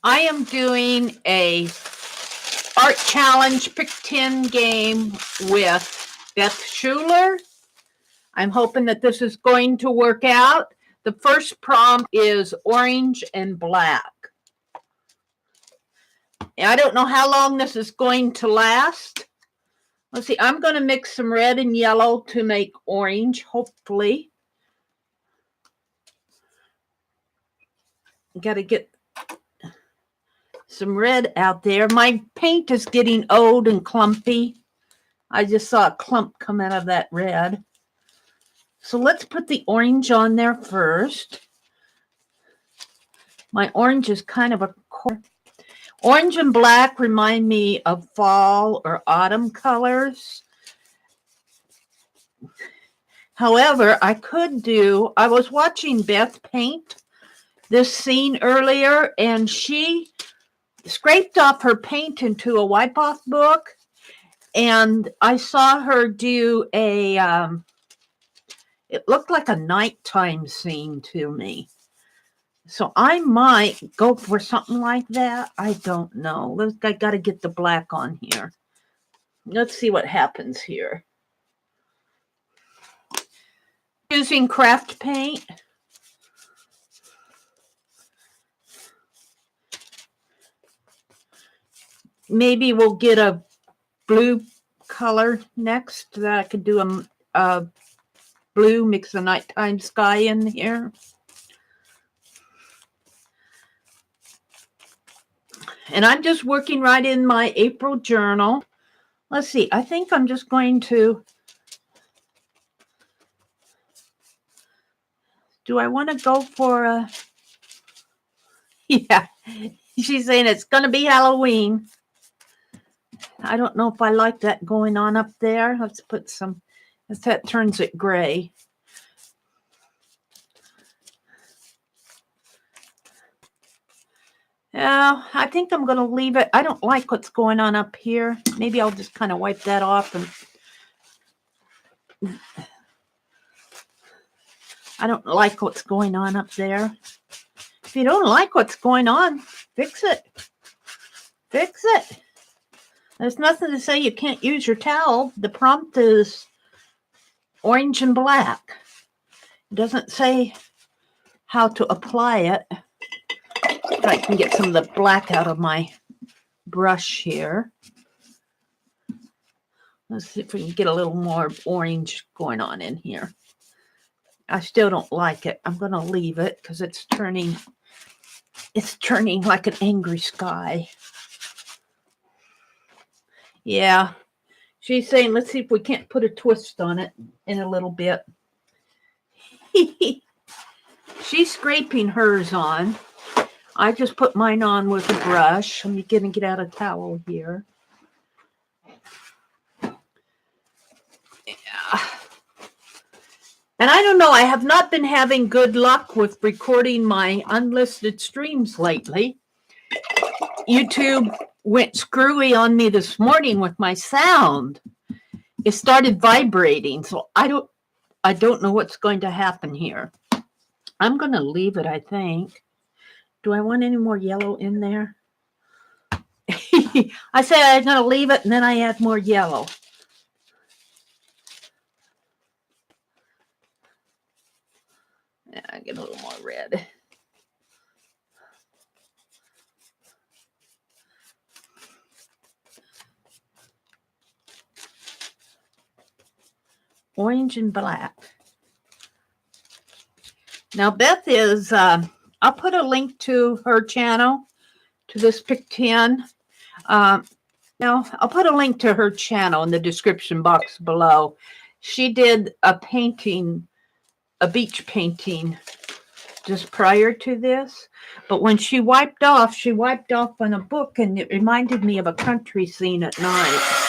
I am doing a art challenge pick 10 game with Beth Schuler. I'm hoping that this is going to work out. The first prompt is orange and black. I don't know how long this is going to last. Let's see, I'm going to mix some red and yellow to make orange, hopefully. Got to get some red out there. My paint is getting old and clumpy. I just saw a clump come out of that red. So let's put the orange on there first. My orange is kind of a orange and black remind me of fall or autumn colors. However, I was watching Beth paint this scene earlier, and she scraped off her paint into a wipe-off book, and I saw her do it looked like a nighttime scene to me. So I might go for something like that. I don't know. I got to get the black on here. Let's see what happens here. Using craft paint. Maybe we'll get a blue color next that I could do a blue, mix the nighttime sky in here. And I'm just working right in my April journal. Let's see. I think I'm just going to. Do I want to go for a? Yeah, she's saying it's going to be Halloween. I don't know if I like that going on up there. Let's put some, that turns it gray. Yeah, I think I'm going to leave it. I don't like what's going on up here. Maybe I'll just kind of wipe that off. And I don't like what's going on up there. If you don't like what's going on, fix it. Fix it. There's nothing to say you can't use your towel. The prompt is orange and black. It doesn't say how to apply it. If I can get some of the black out of my brush here. Let's see if we can get a little more orange going on in here. I still don't like it. I'm going to leave it because it's turning like an angry sky. Yeah. She's saying, let's see if we can't put a twist on it in a little bit. She's scraping hers on. I just put mine on with a brush. I'm going to get out a towel here. Yeah. And I don't know, I have not been having good luck with recording my unlisted streams lately. YouTube went screwy on me this morning with my sound. It started vibrating, so I don't know what's going to happen here. I'm going to leave it, I think. Do I want any more yellow in there? I said I'm going to leave it, and then I add more yellow. Yeah, I get a little more red. Orange and black. Now, Beth is, I'll put a link to her channel, to this pick 10. Now, I'll put a link to her channel in the description box below. She did a painting, a beach painting, just prior to this. But when she wiped off on a book, and it reminded me of a country scene at night.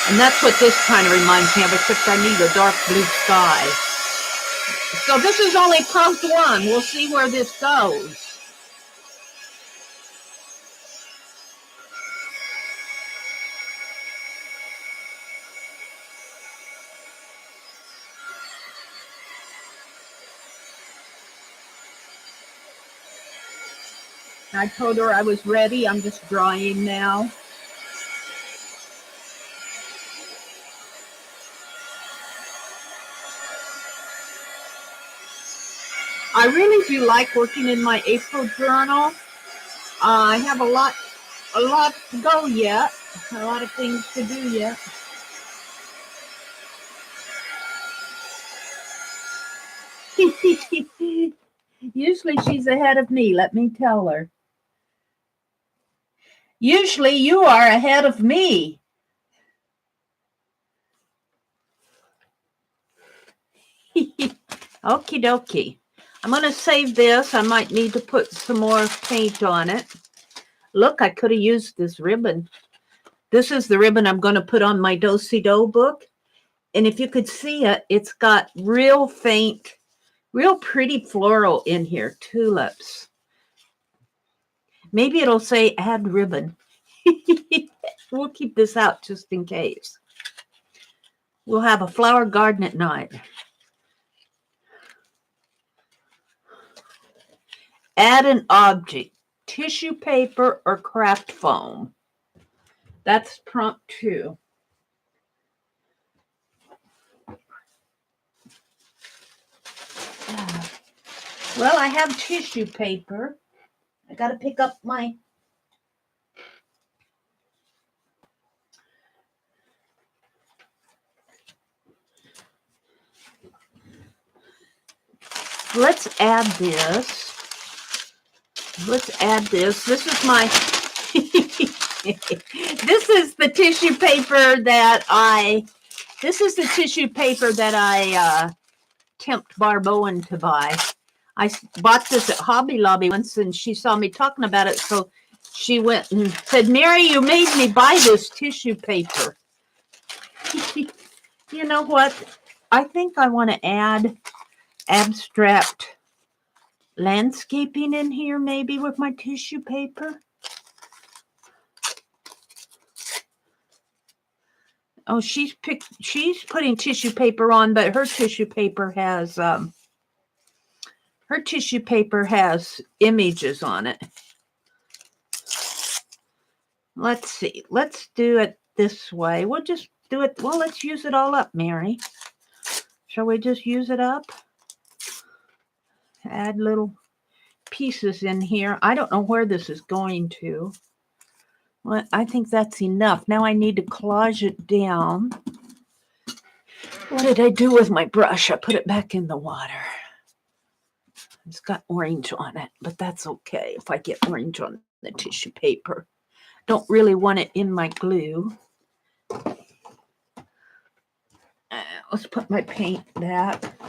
And that's what this kind of reminds me of, except I need a dark blue sky. So this is only prompt 1. We'll see where this goes. I told her I was ready. I'm just drying now. I really do like working in my April journal. I have a lot to go yet. A lot of things to do yet. Usually she's ahead of me, let me tell her. Usually you are ahead of me. Okie dokie. I'm going to save this. I might need to put some more paint on it. Look, I could have used this ribbon. This is the ribbon I'm going to put on my do-si-do book. And if you could see it, it's got real faint, real pretty floral in here, tulips. Maybe it'll say add ribbon. We'll keep this out just in case. We'll have a flower garden at night. Add an object, tissue paper or craft foam. That's prompt 2. Well, I have tissue paper. I got to pick up my... Let's add this. Let's add this. This is my... This is the tissue paper that I... This is the tissue paper that I tempt Barb Owen to buy. I bought this at Hobby Lobby once, and she saw me talking about it, so she went and said, Meri, you made me buy this tissue paper. You know what? I think I want to add abstract landscaping in here, maybe, with my tissue paper. Oh, she's putting tissue paper on, but her tissue paper has images on it. Let's see. Let's do it this way. We'll just do it. Well, let's use it all up, Meri. Shall we just use it up? Add little pieces in here. I don't know where this is going to. Well, I think that's enough. Now I need to collage it down. What did I do with my brush? I put it back in the water. It's got orange on it, but that's okay if I get orange on the tissue paper. Don't really want it in my glue. Let's put my paint back.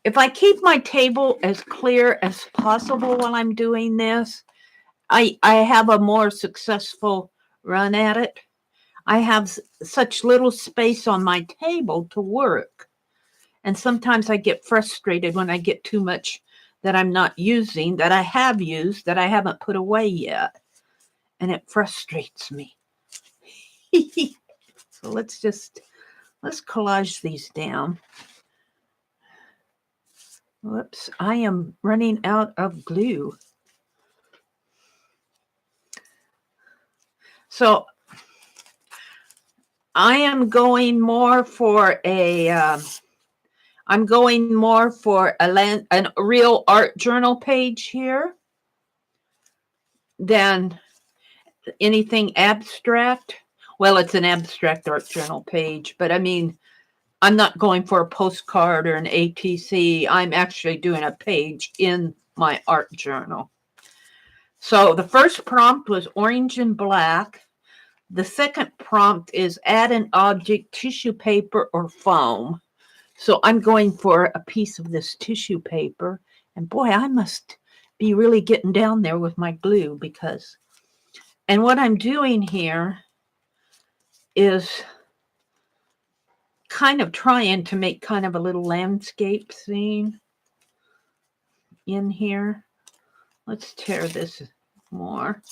If I keep my table as clear as possible while I'm doing this, I have a more successful run at it. I have such little space on my table to work. And sometimes I get frustrated when I get too much that I'm not using, that I have used, that I haven't put away yet. And it frustrates me. So let's collage these down. Whoops, I am running out of glue. So I am going more for a real art journal page here than anything abstract. Well, it's an abstract art journal page, but I mean, I'm not going for a postcard or an ATC. I'm actually doing a page in my art journal. So the first prompt was orange and black. The second prompt is add an object, tissue paper or foam. So I'm going for a piece of this tissue paper. And boy, I must be really getting down there with my glue because... And what I'm doing here is kind of trying to make kind of a little landscape scene in here. Let's tear this more.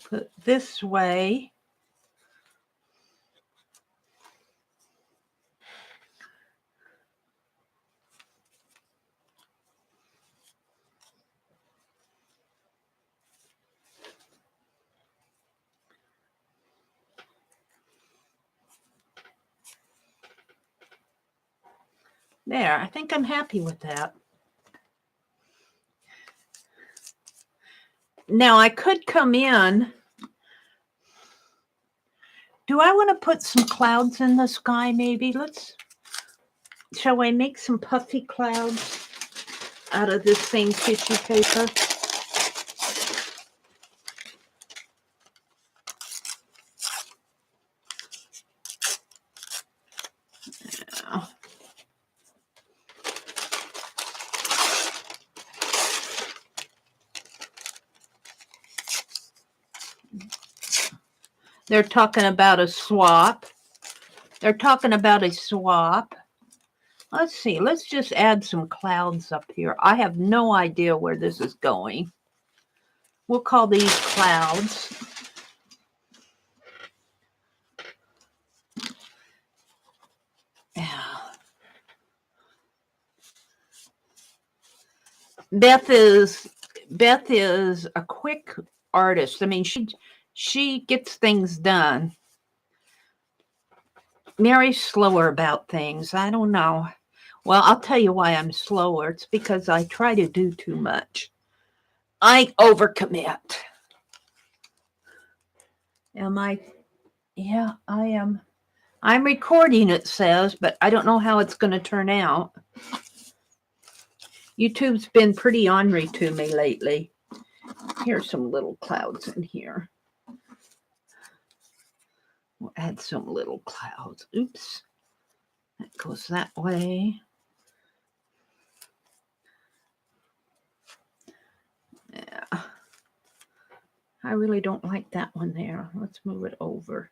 put this way. There, I think I'm happy with that. Now I could come in. Do I want to put some clouds in the sky maybe? Shall I make some puffy clouds out of this same tissue paper? Yeah. They're talking about a swap. They're talking about a swap. Let's see. Let's just add some clouds up here. I have no idea where this is going. We'll call these clouds. Yeah. Beth is a quick artist. I mean, she gets things done. Meri's slower about things. I don't know. Well, I'll tell you why I'm slower. It's because I try to do too much. I overcommit. Am I? Yeah, I am. I'm recording, it says, but I don't know how it's going to turn out. YouTube's been pretty ornery to me lately. Here's some little clouds in here. We'll add some little clouds. Oops. That goes that way. Yeah. I really don't like that one there. Let's move it over.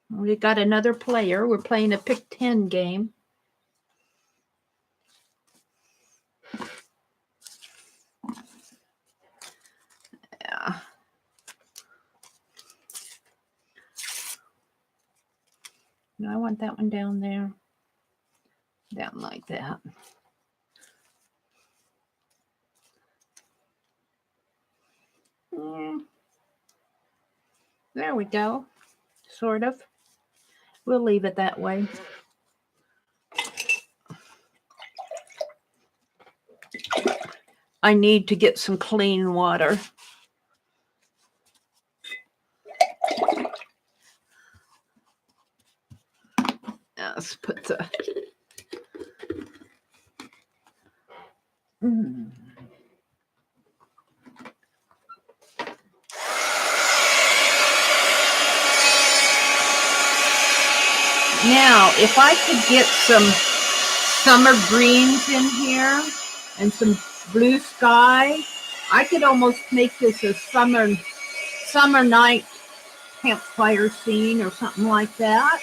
We got another player. We're playing a pick 10 game. Yeah. No, I want that one down there. Down like that. There we go. Sort of. We'll leave it that way. I need to get some clean water. Let's put the... Now, if I could get some summer greens in here and some blue sky, I could almost make this a summer night campfire scene or something like that.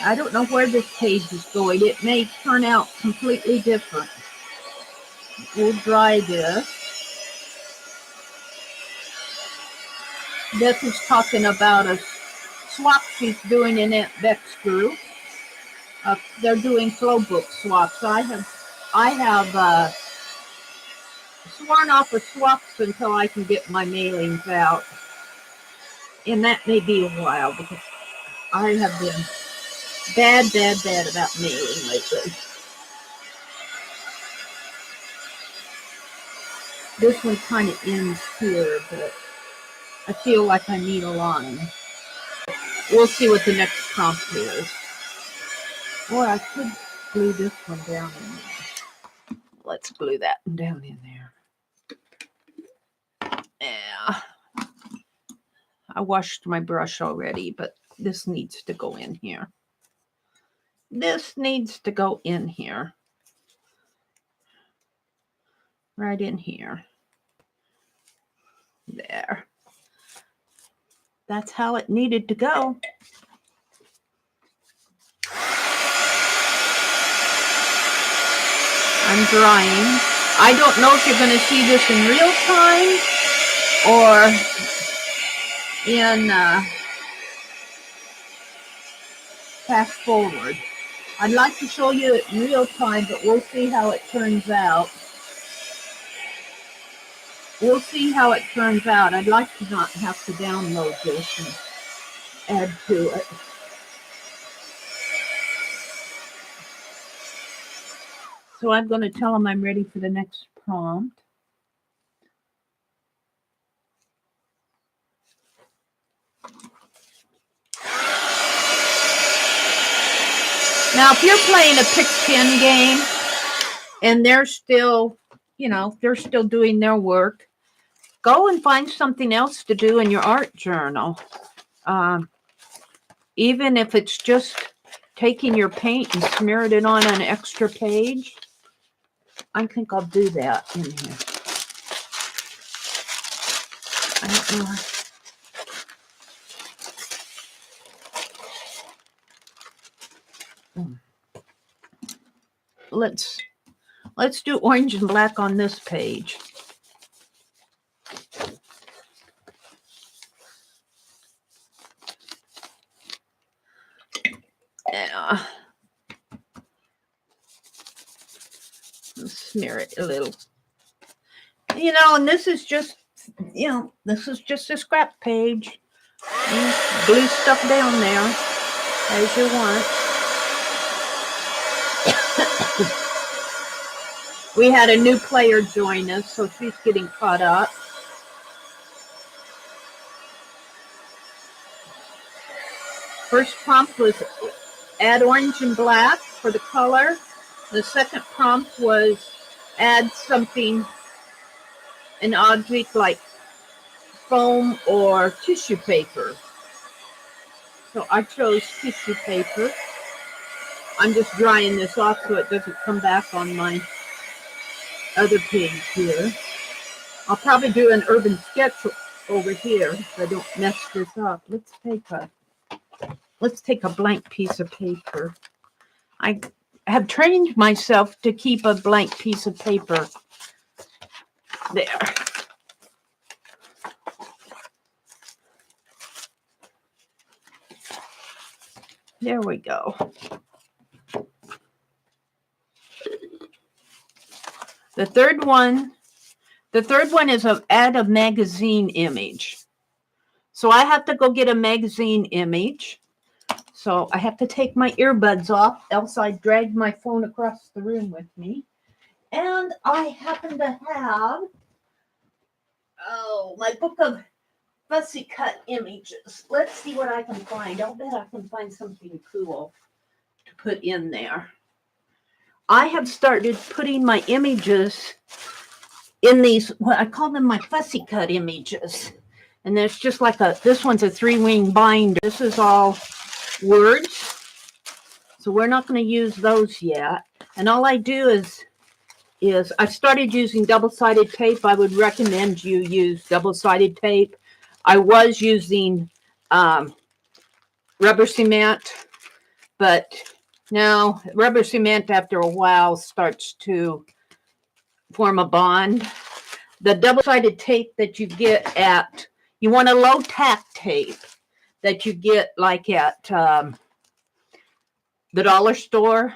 I don't know where this page is going. It may turn out completely different. We'll dry this. Beth is talking about a swap she's doing in Aunt Beck's group. They're doing flow book swaps. I have sworn off of swaps until I can get my mailings out. And that may be a while because I have been bad about mailing lately. This one kind of ends here, but I feel like I need a line. We'll see what the next prompt is. Or I could glue this one down in there. Let's glue that one down in there. Yeah. I washed my brush already, but this needs to go in here. This needs to go in here. Right in here. There. That's how it needed to go. I'm drying. I don't know if you're going to see this in real time or in fast forward. I'd like to show you it in real time, but we'll see how it turns out. We'll see how it turns out. I'd like to not have to download this and add to it. So I'm going to tell them I'm ready for the next prompt. Now, if you're playing a pick 10 game and they're still, they're still doing their work, go and find something else to do in your art journal. Even if it's just taking your paint and smearing it on an extra page, I think I'll do that in here. I don't know. Let's do orange and black on this page. Yeah. Smear it a little. And this is just, this is just a scrap page. Glue stuff down there as you want. We had a new player join us, so she's getting caught up. First prompt was add orange and black for the color. The second prompt was add something, an object like foam or tissue paper. So I chose tissue paper. I'm just drying this off so it doesn't come back on my other page here. I'll probably do an urban sketch over here so I don't mess this up. Let's take a blank piece of paper. I have trained myself to keep a blank piece of paper there. There we go. The third one is add a magazine image. So I have to go get a magazine image. So I have to take my earbuds off, else I drag my phone across the room with me. And I happen to have, my book of fussy cut images. Let's see what I can find. I'll bet I can find something cool to put in there. I have started putting my images in these, I call them my fussy cut images. And there's just like this one's a 3-wing binder. This is all words. So we're not going to use those yet. And all I do is I started using double-sided tape. I would recommend you use double-sided tape. I was using rubber cement, but now rubber cement after a while starts to form a bond. The double-sided tape that you get you want a low-tack tape that you get like at the dollar store.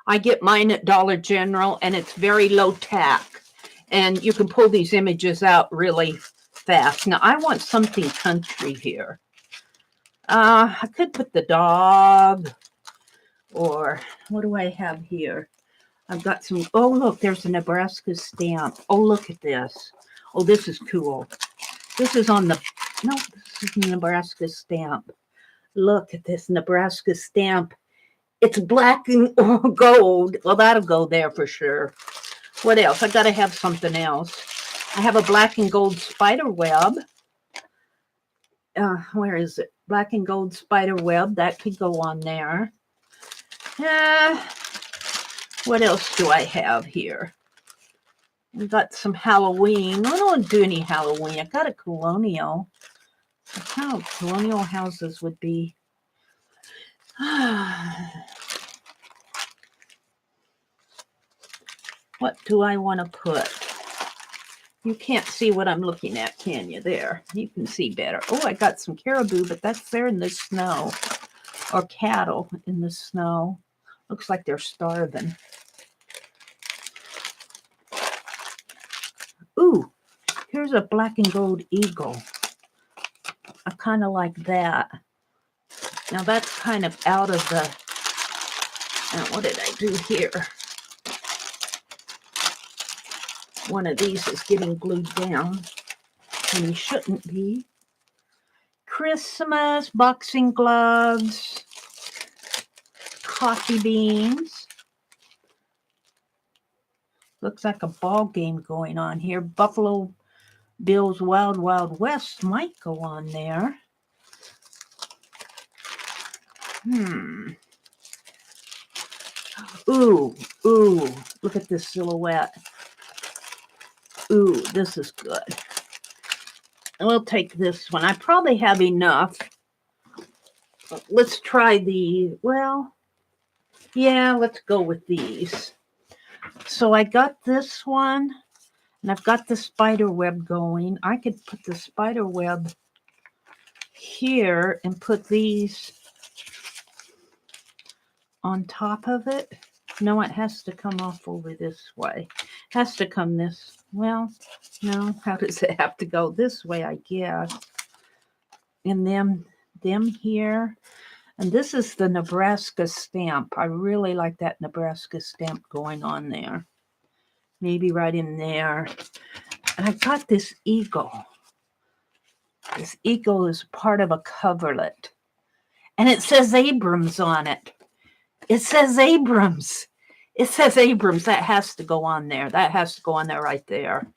I get mine at Dollar General, and it's very low tack. And you can pull these images out really fast. Now, I want something country here. I could put the dog, or what do I have here? I've got some, oh, look, there's a Nebraska stamp. Oh, look at this. Oh, this is cool. This is on this is the Nebraska stamp. Look at this Nebraska stamp. It's black and gold. Well, that'll go there for sure. What else? I got to have something else. I have a black and gold spider web. Where is it? Black and gold spider web. That could go on there. What else do I have here? We've got some Halloween. I don't do any Halloween. I've got a colonial. That's how colonial houses would be. What do I want to put? You can't see what I'm looking at, can you? There, you can see better. Oh, I got some caribou, but they're in the snow. Or cattle in the snow. Looks like they're starving. Ooh, here's a black and gold eagle. I kind of like that. Now that's kind of out of the... Now what did I do here? One of these is getting glued down, and he shouldn't be. Christmas, boxing gloves, coffee beans. Looks like a ball game going on here. Buffalo Bills Wild Wild West might go on there. Ooh, look at this silhouette. Ooh, this is good. We'll take this one. I probably have enough. Let's try the, well, yeah, let's go with these. So I got this one, and I've got the spider web going. I could put the spider web here and put these on top of it. No, it has to come off over this way. It has to come this, well, no, how does it have to go? This way, I guess. And them here. And this is the Nebraska stamp. I really like that Nebraska stamp going on there. Maybe right in there. And I got this eagle. This eagle is part of a coverlet. And it says Abrams on it. It says Abrams. It says Abrams. That has to go on there. That has to go on there right there.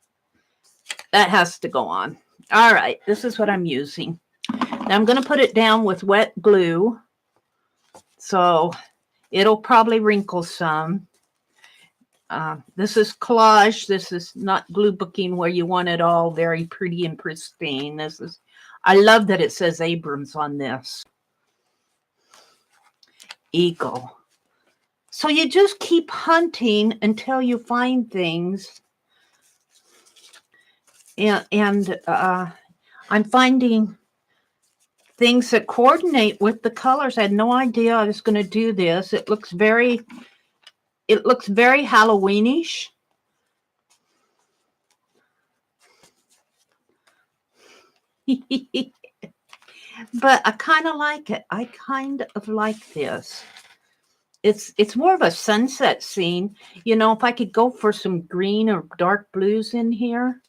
That has to go on. All right. This is what I'm using. Now I'm going to put it down with wet glue. So it'll probably wrinkle some. This is collage. This is not glue booking where you want it all very pretty and pristine. This is, I love that it says Abrams on this. Eagle. So you just keep hunting until you find things. And I'm finding things that coordinate with the colors. I had no idea I was going to do this. It looks very Halloweenish. But I kind of like it. I kind of like this. It's more of a sunset scene. You know, if I could go for some green or dark blues in here,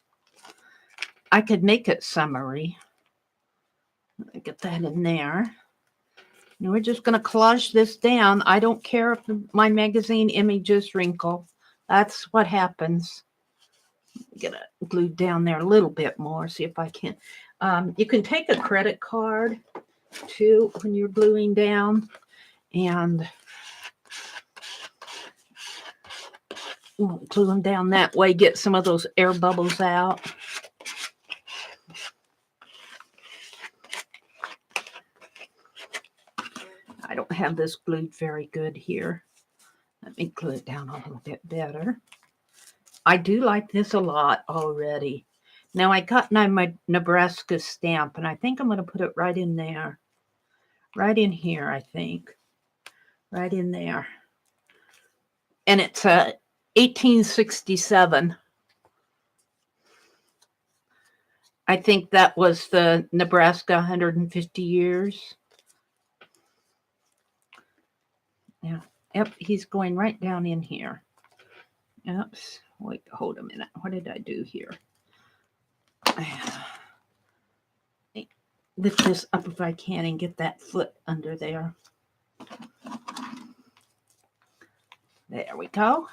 I could make it summery. Get that in there. And we're just going to collage this down. I don't care if my magazine images wrinkle. That's what happens. Get it glued down there a little bit more. See if I can. You can take a credit card too when you're gluing down, and glue them down that way. Get some of those air bubbles out. I don't have this glued very good here. Let me glue it down a little bit better. I do like this a lot already. Now I got my Nebraska stamp, and I think I'm going to put it right in there. Right in here, I think. Right in there. And it's 1867. I think that was the Nebraska 150 years. Yeah. Yep, he's going right down in here. Oops. Wait, hold a minute. What did I do here? Lift this up if I can and get that foot under there. There we go.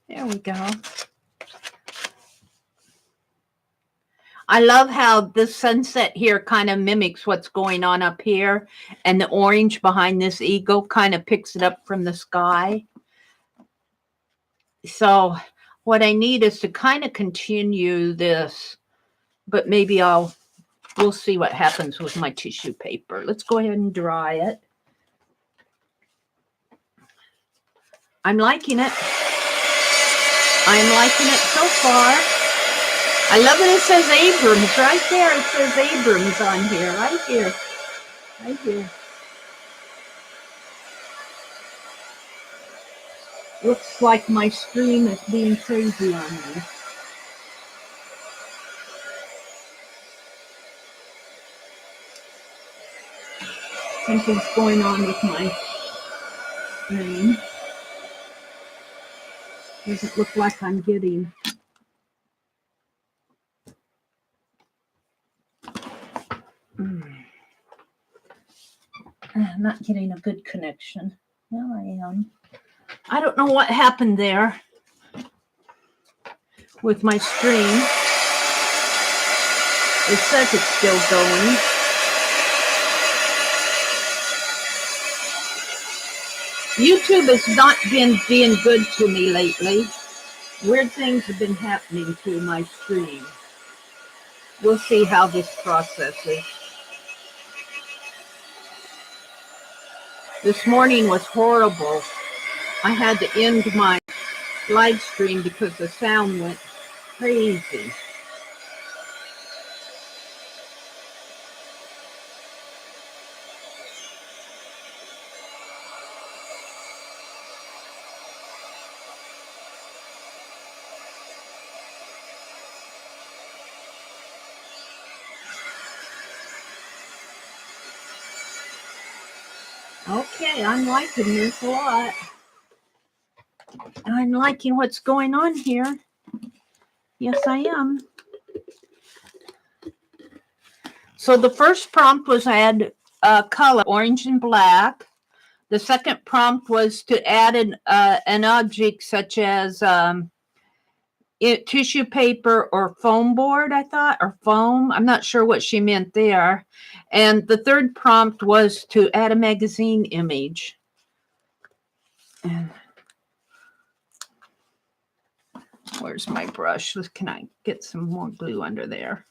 There we go. I love how the sunset here kind of mimics what's going on up here, and the orange behind this eagle kind of picks it up from the sky. So what I need is to kind of continue this, but maybe I'll we'll see what happens with my tissue paper. Let's go ahead and dry it. I'm liking it. I'm liking it so far. I love that it says Abrams right there. It says Abrams on here, right here, right here. Looks like my stream is being crazy on me. Something's going on with my stream. Doesn't look like I'm getting. I'm not getting a good connection. Now I am. I don't know what happened there with my stream. It says it's still going. YouTube has not been being good to me lately. Weird things have been happening to my stream. We'll see how this processes. This morning was horrible. I had to end my live stream because the sound went crazy. Okay, I'm liking this a lot. I'm liking what's going on here. Yes, I am. So the first prompt was add color, orange and black. The second prompt was to add an object such as tissue paper or foam board, I thought, or foam. I'm not sure what she meant there. And the third prompt was to add a magazine image. And where's my brush? Can I get some more glue under there?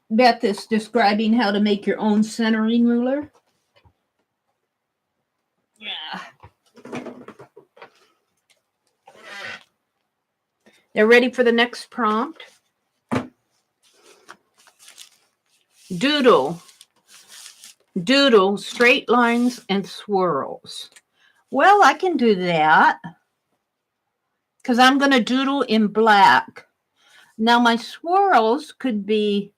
Beth is describing how to make your own centering ruler. Yeah. They're ready for the next prompt. Doodle. Doodle straight lines and swirls. Well, I can do that because I'm going to doodle in black. Now my swirls could be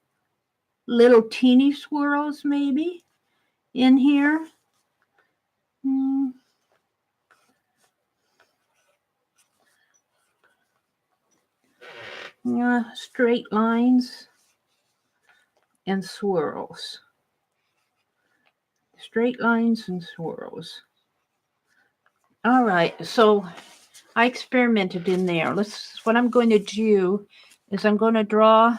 little teeny swirls maybe in here. Yeah, straight lines and swirls. Straight lines and swirls. All right, so I experimented in there. What I'm going to do is I'm going to draw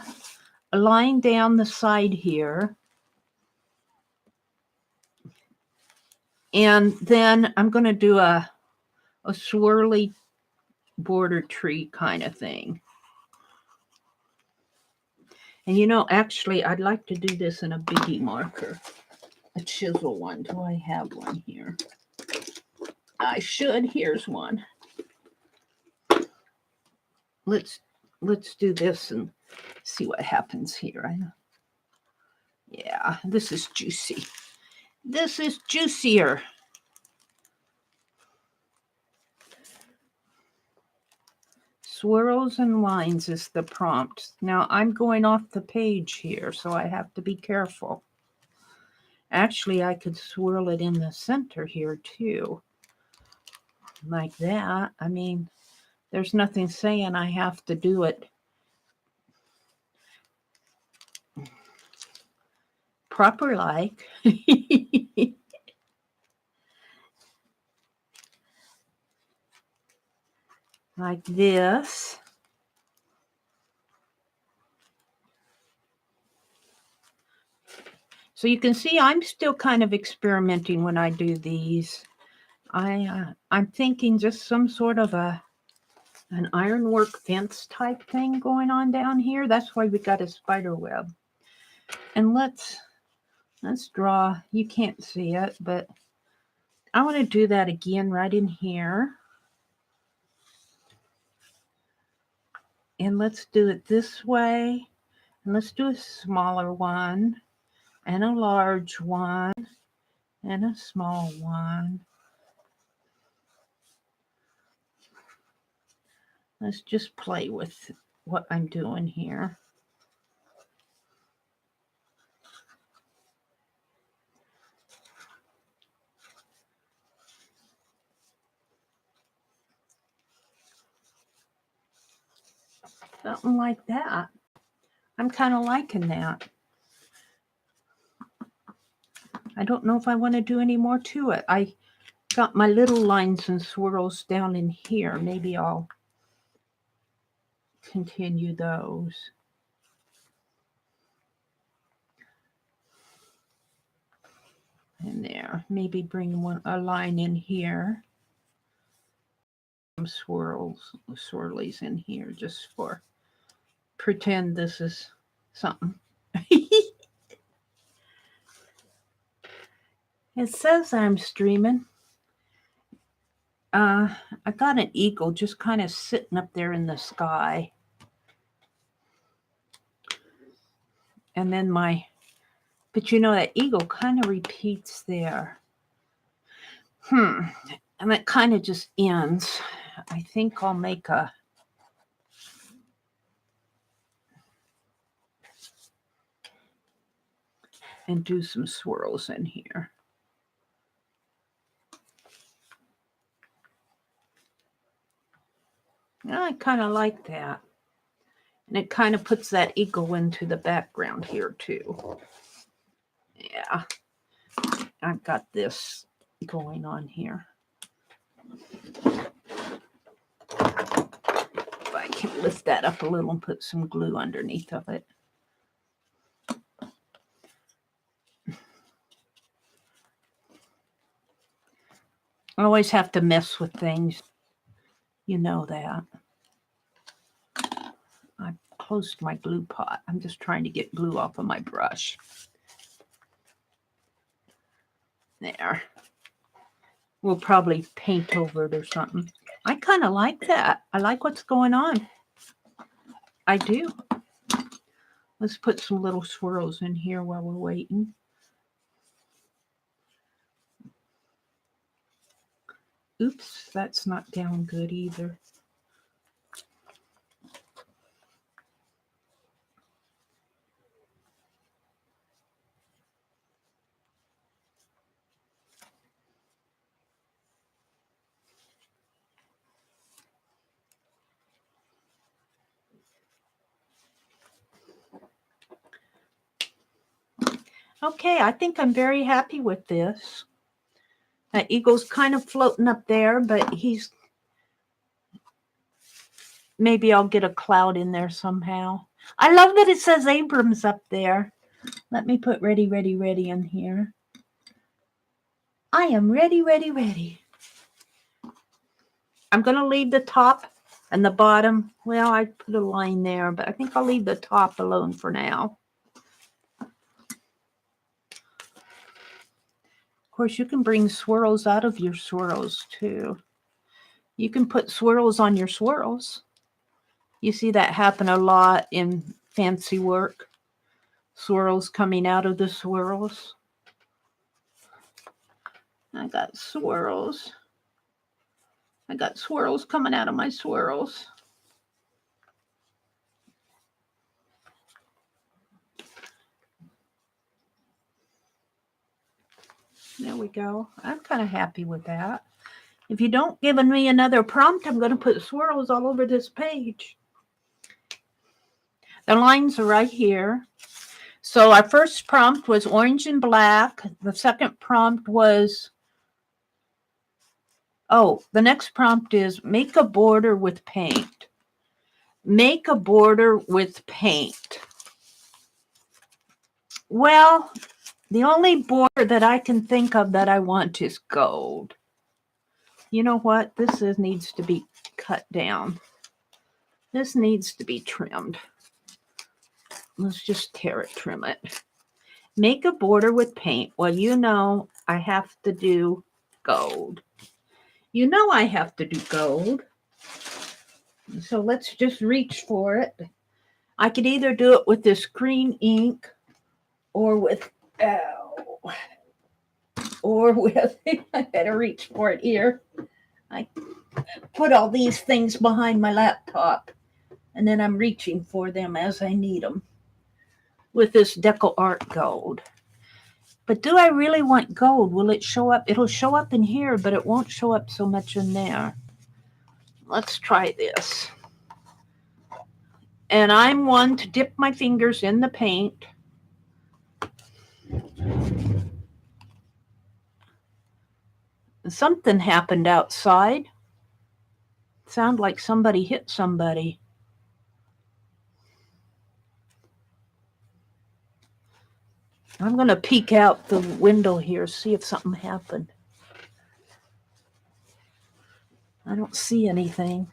a line down the side here. And then I'm going to do a swirly border tree kind of thing. And you know, actually, I'd like to do this in a biggie marker, a chisel one. Do I have one here? I should. Here's one. Let's do this and see what happens here. I know. Yeah, this is juicy. This is juicier. Swirls and lines is the prompt. Now I'm going off the page here, so I have to be careful. Actually, I could swirl it in the center here too. Like that. I mean, there's nothing saying I have to do it proper like. Like this. So you can see I'm still kind of experimenting when I do these. I'm thinking just some sort of an ironwork fence type thing going on down here. That's why we got a spider web. And let's draw. You can't see it, but I want to do that again right in here. And let's do it this way. And let's do a smaller one and a large one and a small one. Let's just play with what I'm doing here. Something like that. I'm kind of liking that. I don't know if I want to do any more to it. I got my little lines and swirls down in here. Maybe I'll continue those. And there, maybe bring a line in here. Some swirlies in here just for pretend this is something. It says I'm streaming. I got an eagle just kind of sitting up there in the sky. And then but you know, that eagle kind of repeats there. And it kind of just ends. I think I'll make and do some swirls in here. I kind of like that. And it kind of puts that eagle into the background here too. Yeah. I've got this going on here. If I can lift that up a little and put some glue underneath of it. I always have to mess with things. You know that. I closed my glue pot. I'm just trying to get glue off of my brush. There. We'll probably paint over it or something. I kind of like that. I like what's going on. I do. Let's put some little swirls in here while we're waiting. Oops, that's not down good either. Okay, I think I'm very happy with this. That eagle's kind of floating up there, but maybe I'll get a cloud in there somehow. I love that it says Abrams up there. Let me put ready, ready, ready in here. I am ready, ready, ready. I'm going to leave the top and the bottom. Well, I put a line there, but I think I'll leave the top alone for now. Of course, you can bring swirls out of your swirls too. You can put swirls on your swirls. You see that happen a lot in fancy work. Swirls coming out of the swirls. I got swirls. I got swirls coming out of my swirls. There we go. I'm kind of happy with that. If you don't give me another prompt, I'm going to put swirls all over this page. The lines are right here. So our first prompt was orange and black. The second prompt was, the next prompt is make a border with paint. Make a border with paint. Well, The only border that I can think of that I want is gold. You know what? Needs to be cut down. This needs to be trimmed. Let's just trim it. Make a border with paint. Well, you know I have to do gold. You know I have to do gold. So let's just reach for it. I could either do it with this green ink or with, I better reach for it here. I put all these things behind my laptop and then I'm reaching for them as I need them with this Deco Art gold. But do I really want gold? Will it show up? It'll show up in here, but it won't show up so much in there. Let's try this. And I'm one to dip my fingers in the paint. Something happened outside. Sound like somebody hit somebody. I'm going to peek out the window here, see if something happened. I don't see anything.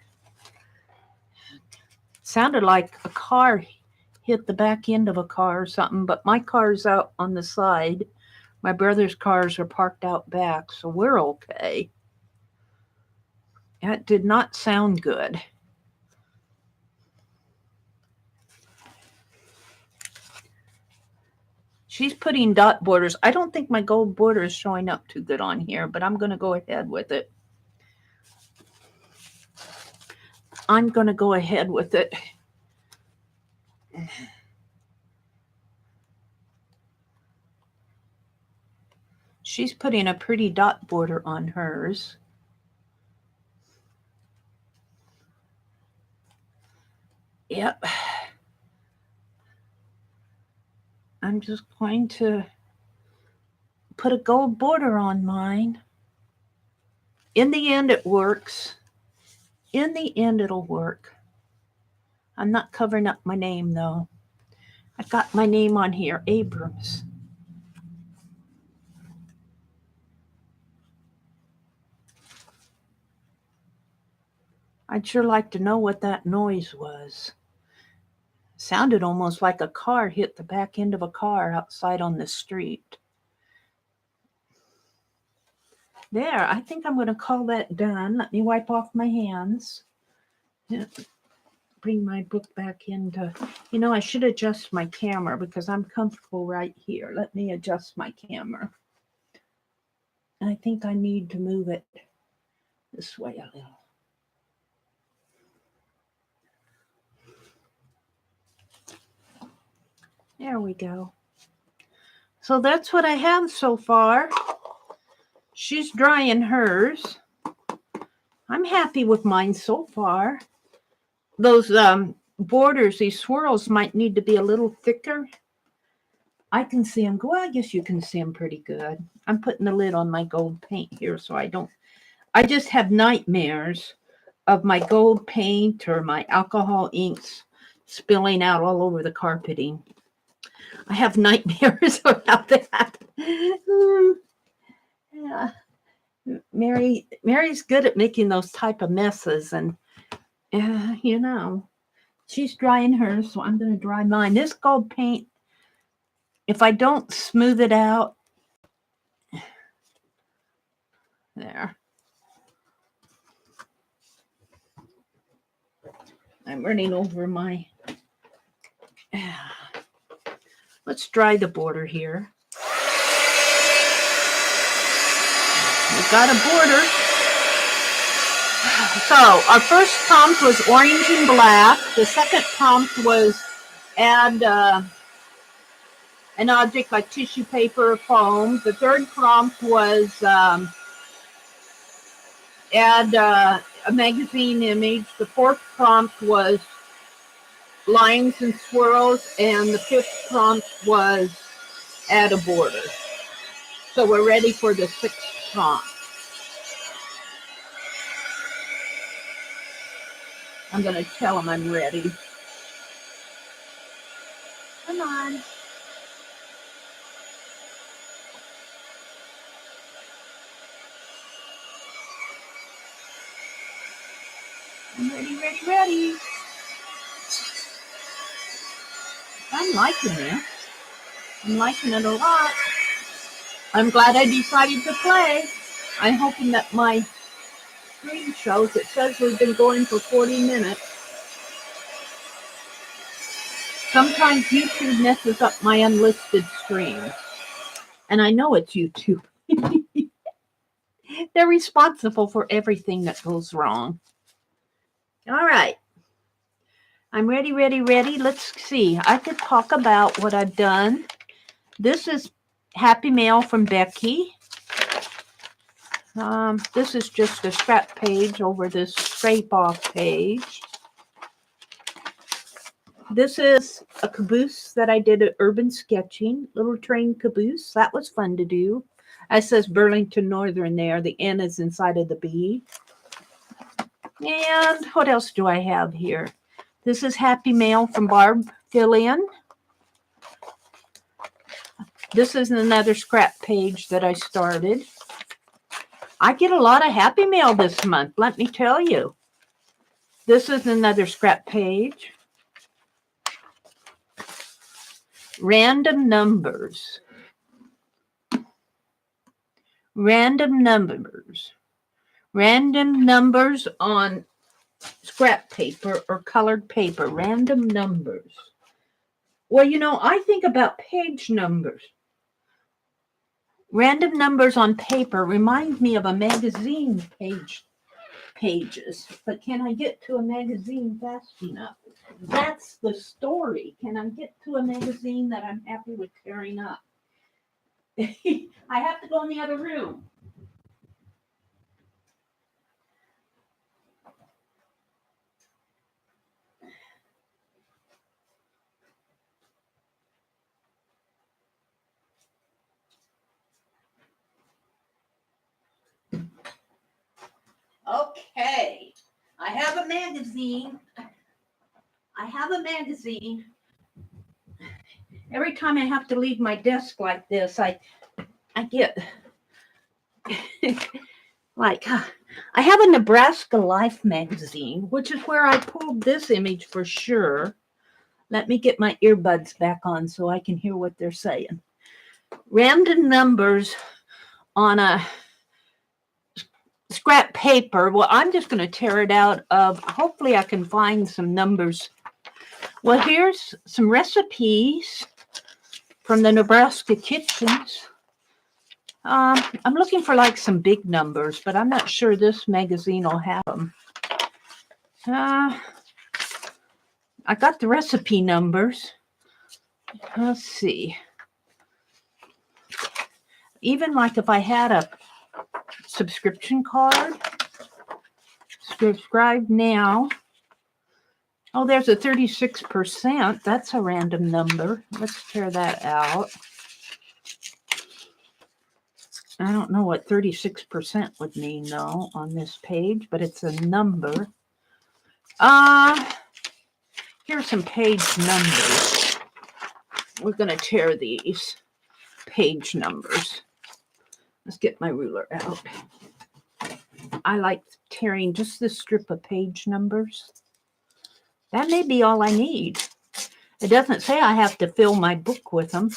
Sounded like a car hit the back end of a car or something, but my car's out on the side. My brother's cars are parked out back, so we're okay. That did not sound good. She's putting dot borders. I don't think my gold border is showing up too good on here, but I'm going to go ahead with it. She's putting a pretty dot border on hers. Yep. I'm just going to put a gold border on mine. In the end, it works. In the end, it'll work. I'm not covering up my name, though. I've got my name on here, Abrams. I'd sure like to know what that noise was. Sounded almost like a car hit the back end of a car outside on the street. There, I think I'm going to call that done. Let me wipe off my hands. Bring my book back into, I should adjust my camera because I'm comfortable right here. Let me adjust my camera. And I think I need to move it this way a little. There we go. So that's what I have so far. She's drying hers. I'm happy with mine so far. Those borders, these swirls might need to be a little thicker. I can see them. Well, I guess you can see them pretty good. I'm putting the lid on my gold paint here so I just have nightmares of my gold paint or my alcohol inks spilling out all over the carpeting. I have nightmares about that. Yeah. Mary's good at making those type of messes, and she's drying hers, so I'm going to dry mine. This gold paint, if I don't smooth it out, there. I'm running over my. Let's dry the border here. We've got a border. So our first prompt was orange and black. The second prompt was add an object like tissue paper or foam. The third prompt was add a magazine image. The fourth prompt was lines and swirls. And the fifth prompt was add a border. So we're ready for the sixth prompt. I'm going to tell them I'm ready. Come on. I'm ready, ready, ready. I'm liking this. I'm liking it a lot. I'm glad I decided to play. I'm hoping that my screen shows. It says we've been going for 40 minutes. Sometimes YouTube messes up my unlisted streams. And I know it's YouTube. They're responsible for everything that goes wrong. All right. I'm ready, ready, ready. Let's see. I could talk about what I've done. This is Happy Mail from Becky. This is just a scrap page over this scrape off page. This is a caboose that I did at Urban Sketching, little train caboose. That was fun to do. It says Burlington Northern there. The N is inside of the B. And what else do I have here? This is Happy Mail from Barb Fill-In. This is another scrap page that I started. I get a lot of Happy Mail this month, let me tell you. This is another scrap page. Random numbers. Random numbers. Random numbers on scrap paper or colored paper. Random numbers. Well, you know, I think about page numbers. Random numbers on paper remind me of a magazine pages. But can I get to a magazine fast enough? That's the story. Can I get to a magazine that I'm happy with tearing up? I have to go in the other room. Okay. I have a magazine. Every time I have to leave my desk like this, I get like, I have a Nebraska Life magazine, which is where I pulled this image for sure. Let me get my earbuds back on so I can hear what they're saying. Random numbers on a scrap paper. Well, I'm just going to tear it out of, hopefully I can find some numbers. Well, here's some recipes from the Nebraska kitchens. I'm looking for like some big numbers, but I'm not sure this magazine will have them. I got the recipe numbers. Let's see. Even like if I had a subscription card, subscribe now. Oh, there's a 36%. That's a random number. Let's tear that out. I don't know what 36% would mean, though, on this page, but it's a number. Here's some page numbers. We're going to tear these page numbers. Let's get my ruler out. I like tearing just this strip of page numbers. That may be all I need. It doesn't say I have to fill my book with them.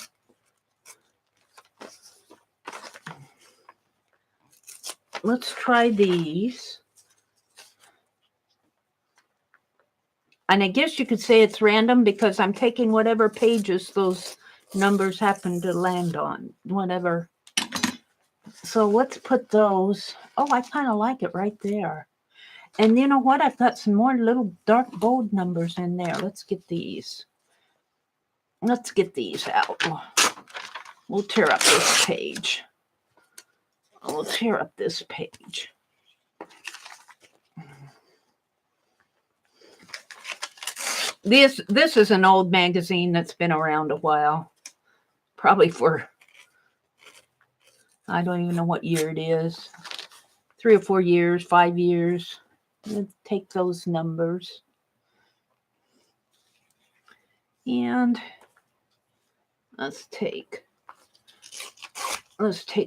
Let's try these. And I guess you could say it's random because I'm taking whatever pages those numbers happen to land on. Whatever. So let's put those. Oh, I kind of like it right there. And you know what? I've got some more little dark bold numbers in there. Let's get these. Let's get these out. We'll tear up this page. We'll tear up this page. This is an old magazine that's been around a while. Probably for, I don't even know what year it is. 3 or 4 years, 5 years. Let's take those numbers. And let's take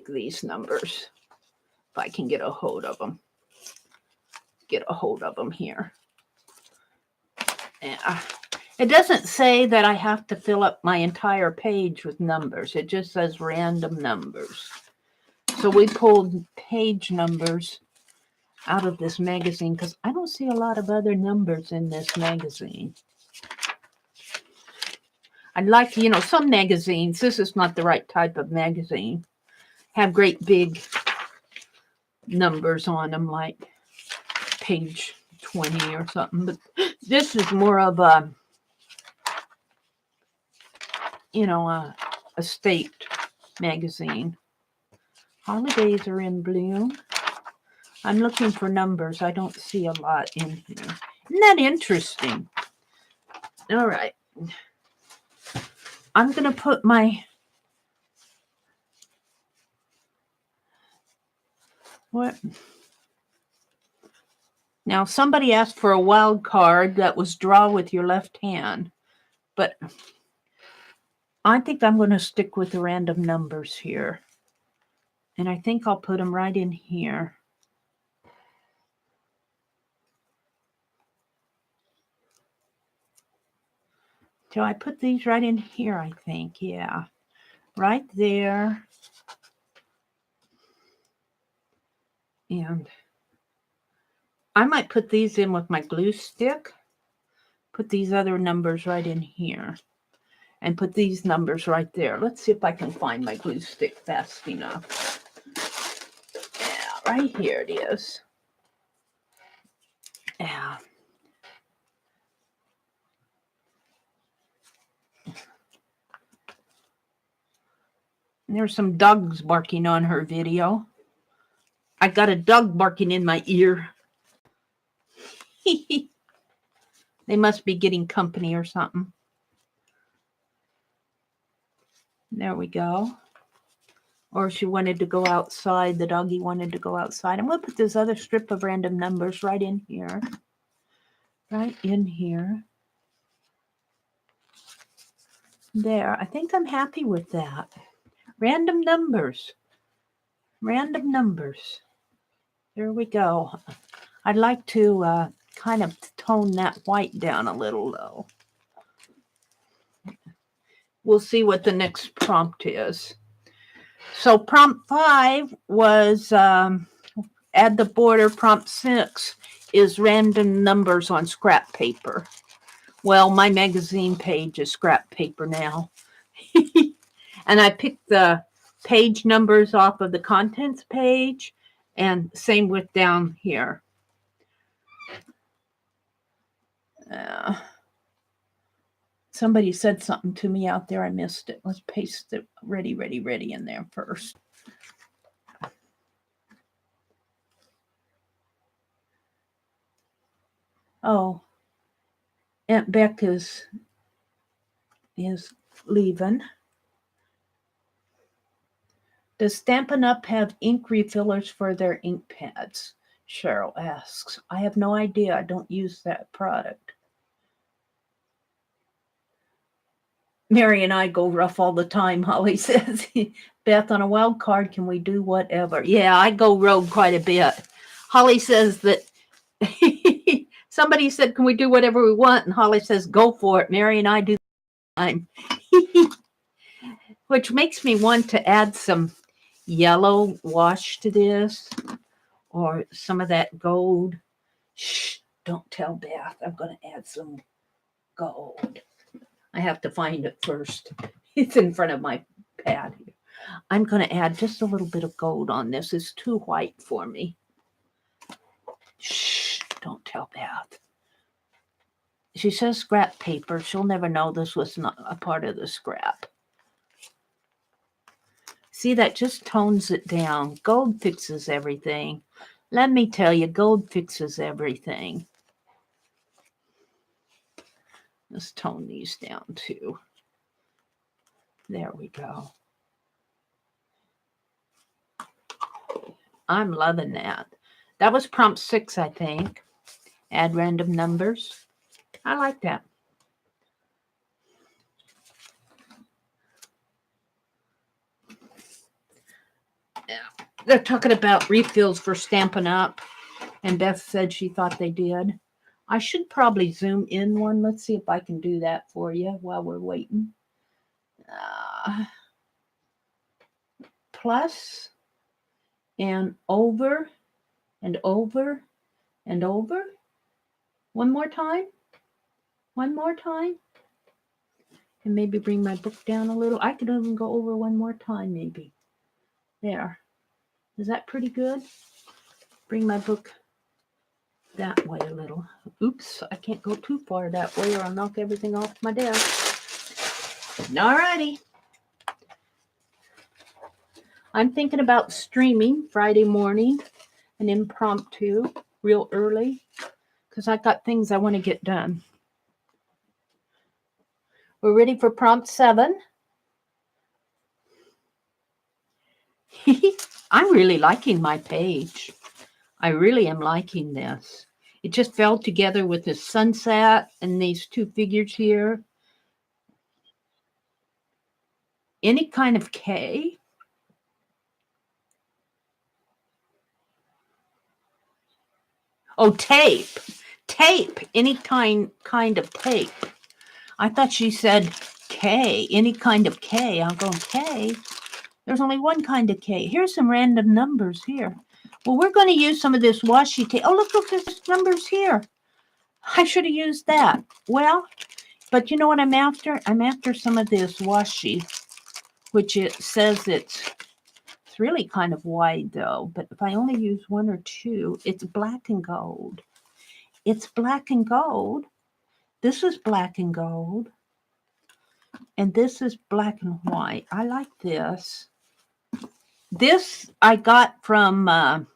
these numbers. If I can get a hold of them. Get a hold of them here. Yeah. It doesn't say that I have to fill up my entire page with numbers. It just says random numbers. So we pulled page numbers out of this magazine because I don't see a lot of other numbers in this magazine. I'd like, some magazines, this is not the right type of magazine, have great big numbers on them, like page 20 or something. But this is more of a, a state magazine. Holidays are in bloom. I'm looking for numbers. I don't see a lot in here. Isn't that interesting? All right. I'm going to put my... What? Now, somebody asked for a wild card that was draw with your left hand. But I think I'm going to stick with the random numbers here. And I think I'll put them right in here. So I put these right in here, I think. Yeah. Right there. And I might put these in with my glue stick. Put these other numbers right in here. And put these numbers right there. Let's see if I can find my glue stick fast enough. Yeah, right here it is. Yeah. There's some dogs barking on her video. I got a dog barking in my ear. They must be getting company or something. There we go. Or she wanted to go outside. The doggy wanted to go outside. I'm going to put this other strip of random numbers right in here. Right in here. There. I think I'm happy with that. Random numbers. Random numbers. There we go. I'd like to kind of tone that white down a little, though. We'll see what the next prompt is. So prompt 5 was add the border. Prompt 6 is random numbers on scrap paper. Well, my magazine page is scrap paper now. And I picked the page numbers off of the contents page, and same with down here. Somebody said something to me out there. I missed it. Let's paste the ready in there first. Oh, Aunt Beck is leaving. Does Stampin' Up! Have ink refillers for their ink pads? Cheryl asks. I have no idea. I don't use that product. Meri and I go rough all the time, Holly says. Beth, on a wild card, can we do whatever? Yeah, I go rogue quite a bit. Holly says that somebody said, can we do whatever we want? And Holly says, go for it. Meri and I do the time. Which makes me want to add some yellow wash to this, or some of that gold. Shh, don't tell Beth. I'm going to add some gold. I have to find it first. It's in front of my pad here. I'm going to add just a little bit of gold on this. It's too white for me. Shh, don't tell Beth. She says scrap paper. She'll never know this was not a part of the scrap. See, that just tones it down. Gold fixes everything. Let me tell you, gold fixes everything. Let's tone these down too. There we go. I'm loving that. That was prompt 6, I think. Add random numbers. I like that. Yeah. They're talking about refills for Stampin' Up! And Beth said she thought they did. I should probably zoom in one. Let's see if I can do that for you while we're waiting. Plus and over and over and over. One more time. One more time. And maybe bring my book down a little. I could even go over one more time, maybe. There. Is that pretty good? Bring my book that way a little. Oops, I can't go too far that way or I'll knock everything off my desk. Alrighty. I'm thinking about streaming Friday morning, an impromptu, real early, because I got things I want to get done. We're ready for prompt 7. I'm really liking my page. I really am liking this. It just fell together with the sunset and these two figures here. Any kind of K. Oh, tape. Tape. Any kind of tape. I thought she said K. Any kind of K. I'll go K. There's only one kind of K. Here's some random numbers here. Well, we're going to use some of this washi tape. Oh, look, there's numbers here. I should have used that. Well, but you know what I'm after? I'm after some of this washi, which it says it's really kind of wide, though. But if I only use one or two, it's black and gold. It's black and gold. This is black and gold. And this is black and white. I like this. This I got from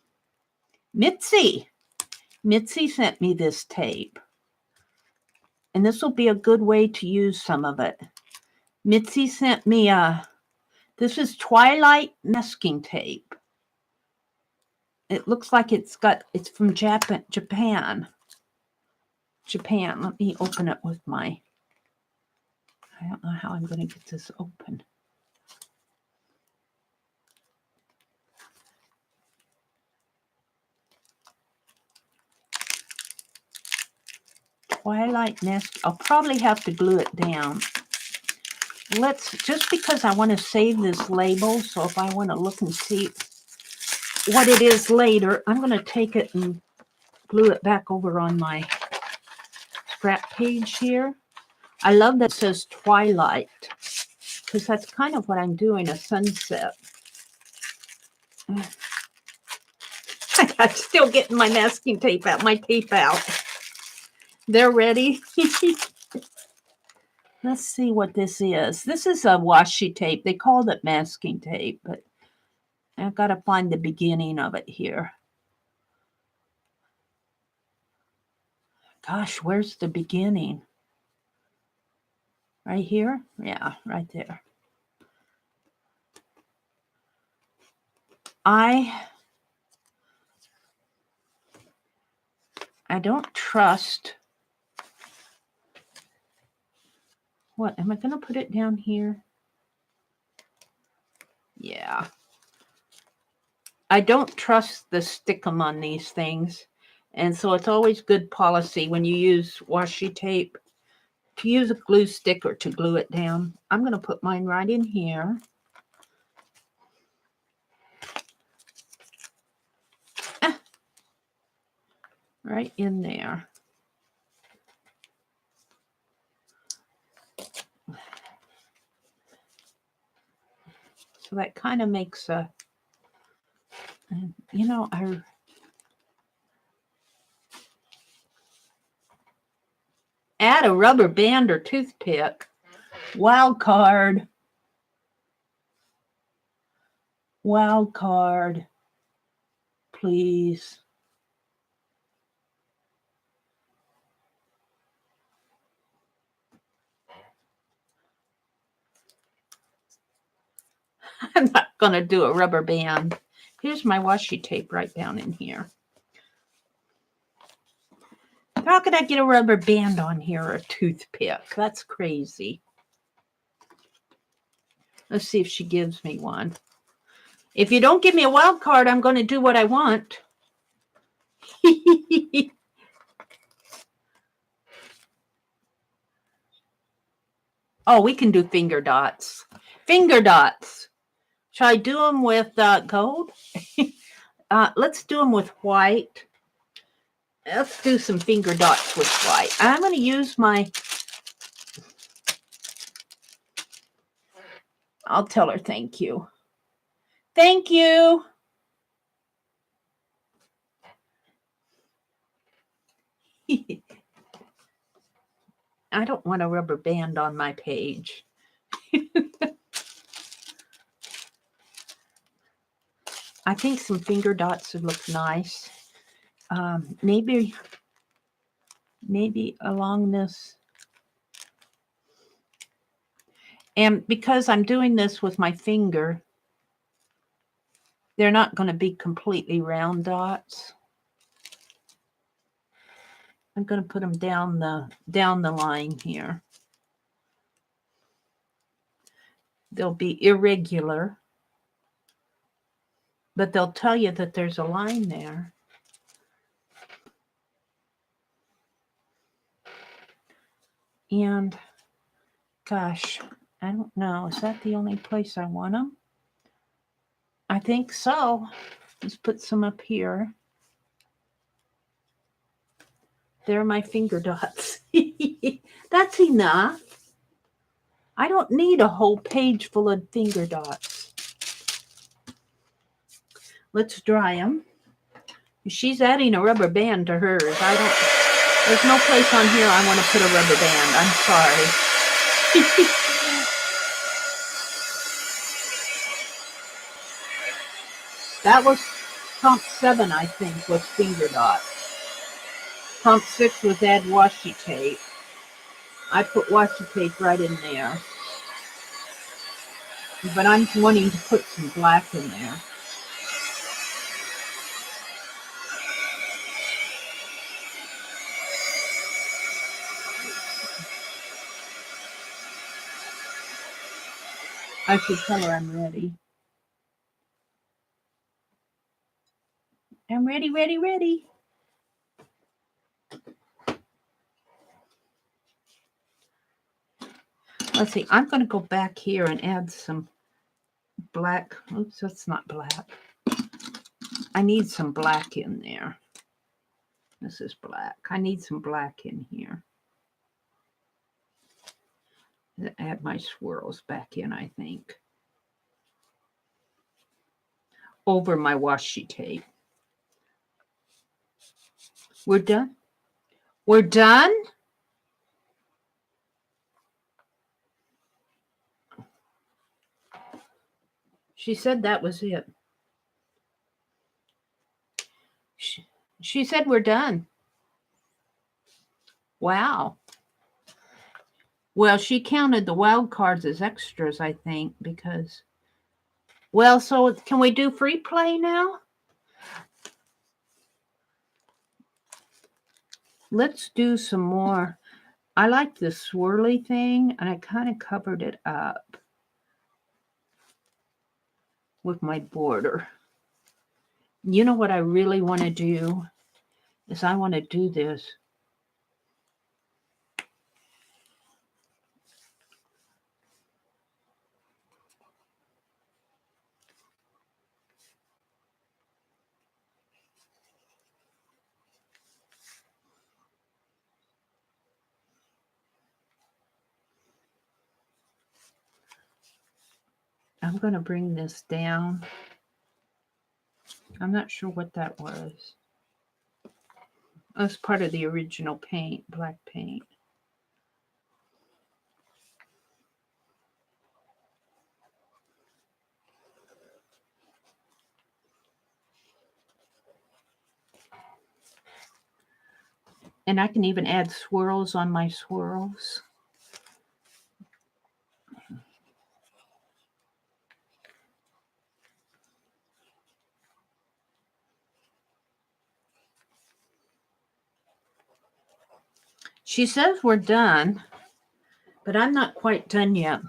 Mitzi. Mitzi sent me this tape. And this will be a good way to use some of it. Mitzi sent me this is Twilight masking tape. It looks like it's from Japan. Let me open it with I don't know how I'm going to get this open. Twilight mask. I'll probably have to glue it down. Just because I want to save this label, so if I want to look and see what it is later, I'm going to take it and glue it back over on my scrap page here. I love that it says Twilight, because that's kind of what I'm doing, a sunset. I'm still getting my masking tape out, They're ready. Let's see what this is. This is a washi tape. They called it masking tape, but I've got to find the beginning of it here. Gosh, where's the beginning? Right here? Yeah, right there. I don't trust. What, am I going to put it down here? Yeah. I don't trust the stickum on these things. And so it's always good policy when you use washi tape to use a glue stick or to glue it down. I'm going to put mine right in here. Right in there. So that kind of makes a, add a rubber band or toothpick. Wild card. Wild card. Please. I'm not going to do a rubber band. Here's my washi tape right down in here. How could I get a rubber band on here or a toothpick? That's crazy. Let's see if she gives me one. If you don't give me a wild card, I'm going to do what I want. Oh, we can do finger dots. Finger dots. Shall I do them with gold? Let's do them with white. Let's do some finger dots with white. I'm going to use my... I'll tell her thank you. Thank you. I don't want a rubber band on my page. I think some finger dots would look nice. Maybe along this. And because I'm doing this with my finger, they're not going to be completely round dots. I'm going to put them down the line here. They'll be irregular, but they'll tell you that there's a line there. And gosh, I don't know. Is that the only place I want them? I think so. Let's put some up here. There are my finger dots. That's enough. I don't need a whole page full of finger dots. Let's dry them. She's adding a rubber band to hers. There's no place on here I want to put a rubber band. I'm sorry. That was prompt 7, I think, was finger dots. Prompt 6 was add washi tape. I put washi tape right in there. But I'm wanting to put some black in there. I should tell her I'm ready. I'm ready, ready, ready. Let's see. I'm going to go back here and add some black. Oops, that's not black. I need some black in there. This is black. I need some black in here. Add my swirls back in, I think. Over my washi tape. We're done? We're done? She said that was it. She said we're done. Wow. Well, she counted the wild cards as extras, I think, because... Well, so can we do free play now? Let's do some more. I like this swirly thing, and I kind of covered it up with my border. You know what I really want to do is I want to do this. I'm going to bring this down. I'm not sure what that was. That's part of the original paint, black paint. And I can even add swirls on my swirls. She says we're done, but I'm not quite done yet.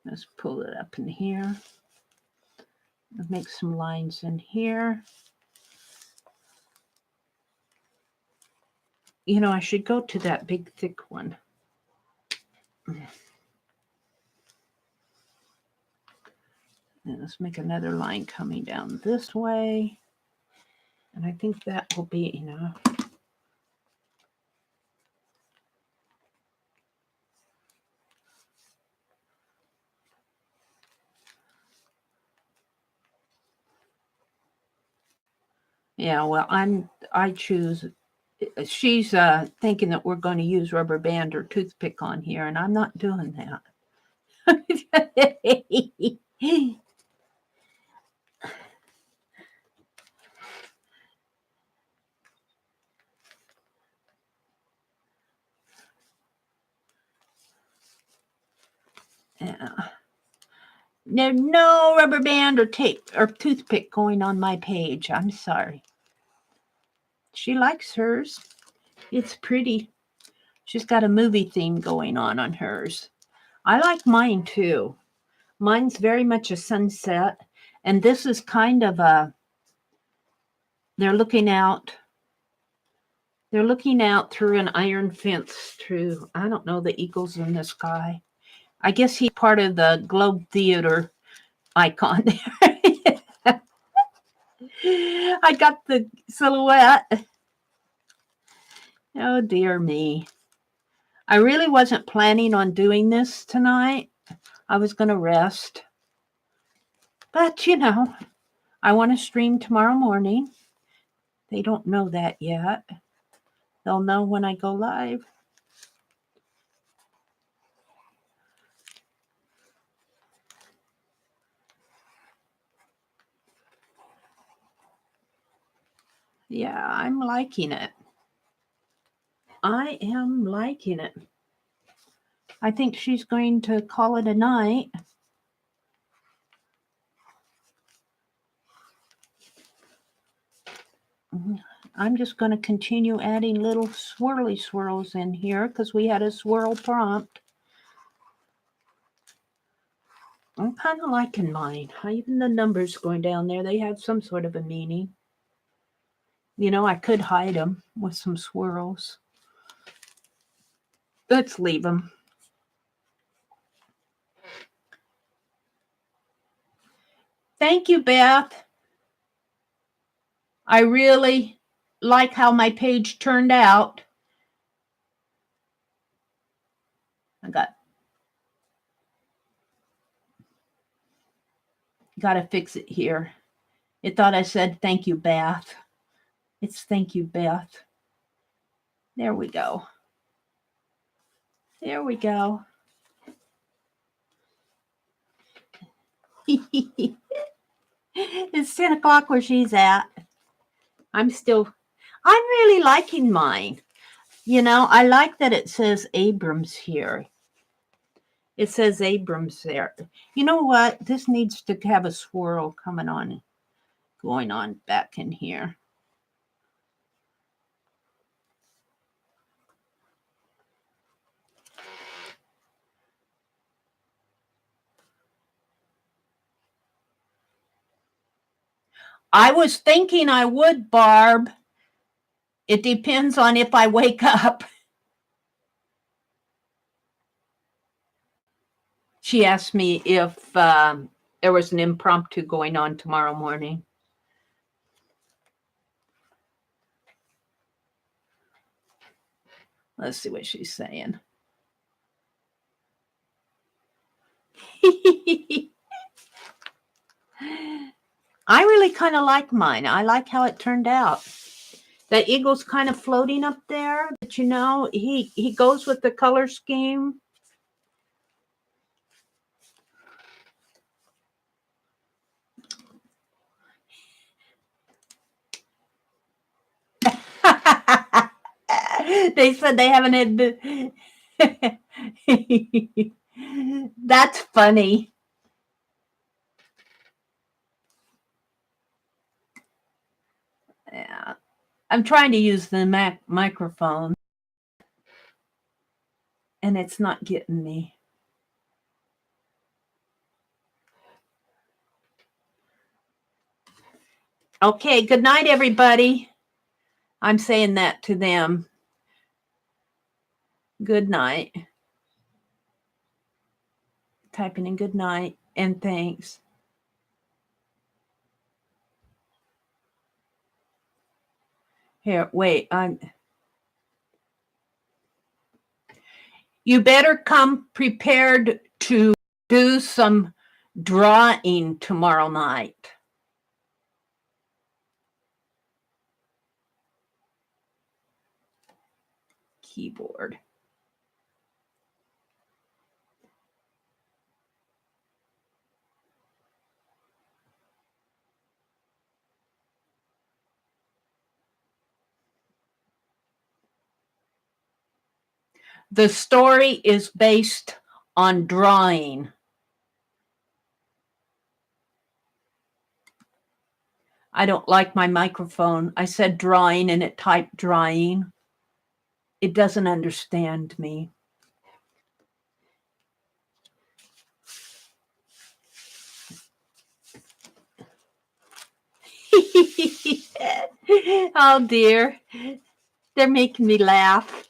Let's pull it up in here. Let's make some lines in here. You know, I should go to that big thick one. And let's make another line coming down this way. And I think that will be enough. Yeah, well, I choose. She's thinking that we're going to use rubber band or toothpick on here, and I'm not doing that. Yeah. No rubber band or tape or toothpick going on my page. I'm sorry. She likes hers. It's pretty. She's got a movie theme going on hers. I like mine too. Mine's very much a sunset. And this is kind of a, they're looking out through an iron fence through, I don't know, the eagles in the sky. I guess he's part of the Globe Theater icon there. I got the silhouette. Oh, dear me. I really wasn't planning on doing this tonight. I was going to rest. But, you know, I want to stream tomorrow morning. They don't know that yet. They'll know when I go live. Yeah, I'm liking it. I am liking it. I think she's going to call it a night. I'm just going to continue adding little swirly swirls in here because we had a swirl prompt. I'm kind of liking mine. Even the numbers going down there, they have some sort of a meaning. You know, I could hide them with some swirls. Let's leave them. Thank you, Beth. I really like how my page turned out. I got to fix it here. It thought I said thank you, Beth. It's thank you, Beth. There we go. There we go. It's 10 o'clock where she's at. I'm really liking mine. You know, I like that it says Abrams here. It says Abrams there. You know what? This needs to have a swirl going on back in here. I was thinking I would, Barb. It depends on if I wake up. She asked me if there was an impromptu going on tomorrow morning. Let's see what she's saying. I really kind of like mine. I like how it turned out. That eagle's kind of floating up there, but you know, he goes with the color scheme. They said they haven't had. That's funny. Yeah, I'm trying to use the microphone, and it's not getting me. Okay, good night, everybody. I'm saying that to them. Good night. Typing in good night and thanks. Here, wait. You better come prepared to do some drawing tomorrow night. Keyboard. The story is based on drawing. I don't like my microphone. I said drawing and it typed drawing. It doesn't understand me. Oh dear. They're making me laugh.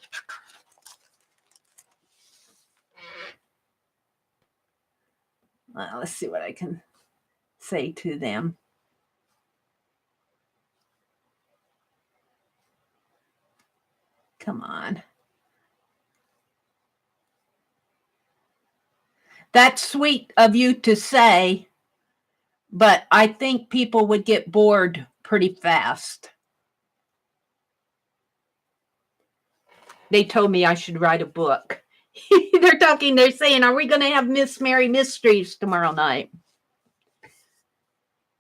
Well, let's see what I can say to them. Come on. That's sweet of you to say, but I think people would get bored pretty fast. They told me I should write a book. They're saying, are we going to have Miss Meri Mysteries tomorrow night?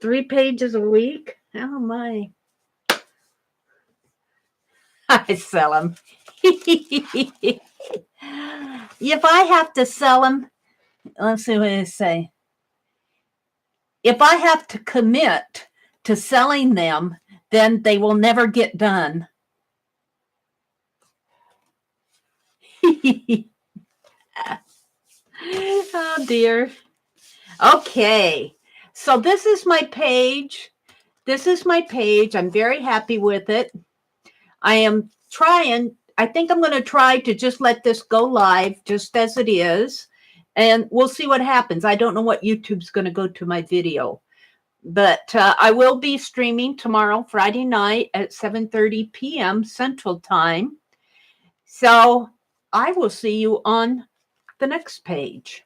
3 pages a week? Oh my. I sell them. If I have to sell them, let's see what they say. If I have to commit to selling them, then they will never get done. Oh dear. Okay. So this is my page. I'm very happy with it. I am trying. I think I'm going to try to just let this go live just as it is. And we'll see what happens. I don't know what YouTube's going to go to my video. But I will be streaming tomorrow, Friday night at 7:30 p.m. Central Time. So I will see you on the next page.